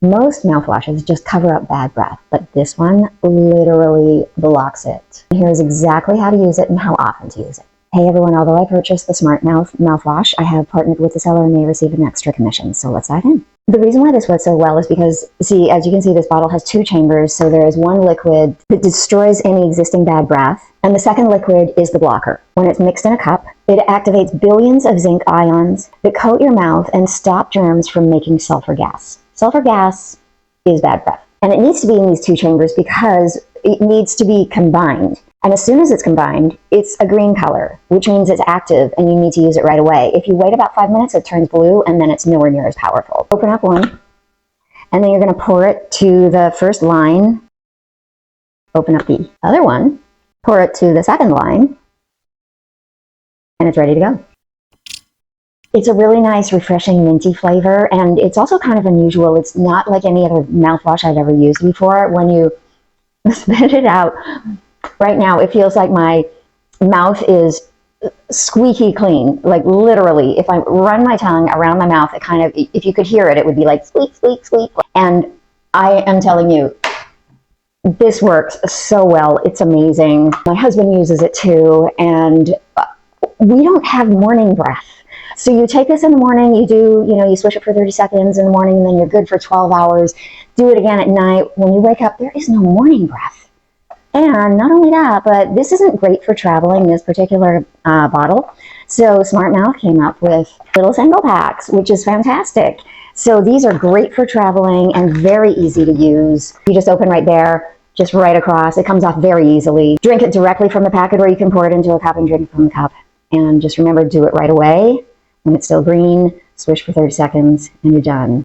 Most mouthwashes just cover up bad breath, but this one literally blocks it. Here's exactly how to use it and how often to use it. Hey everyone, although I purchased the SmartMouth mouthwash, I have partnered with the seller and may receive an extra commission, so let's dive in. The reason why this works so well is because, see, as you can see, this bottle has two chambers, so there is one liquid that destroys any existing bad breath, and the second liquid is the blocker. When it's mixed in a cup, it activates billions of zinc ions that coat your mouth and stop germs from making sulfur gas. Sulfur gas is bad breath, and it needs to be in these two chambers because it needs to be combined. And as soon as it's combined, it's a green color, which means it's active and you need to use it right away. If you wait about 5 minutes, it turns blue and then it's nowhere near as powerful. Open up one, and then you're going to pour it to the first line. Open up the other one, pour it to the second line, and it's ready to go. It's a really nice, refreshing, minty flavor, and it's also kind of unusual. It's not like any other mouthwash I've ever used before. When you spit it out, right now it feels like my mouth is squeaky clean. Like literally, if I run my tongue around my mouth, it kind of, if you could hear it, it would be like squeak, squeak, squeak. And I am telling you, this works so well. It's amazing. My husband uses it too, and we don't have morning breath. So you take this in the morning, you swish it for 30 seconds in the morning, and then you're good for 12 hours. Do it again at night. When you wake up, there is no morning breath. And not only that, but this isn't great for traveling, this particular bottle. So SmartMouth came up with little single packs, which is fantastic. So these are great for traveling and very easy to use. You just open right there, just right across. It comes off very easily. Drink it directly from the packet, or you can pour it into a cup and drink it from the cup. And just remember, do it right away. When it's still green, swish for 30 seconds, and you're done.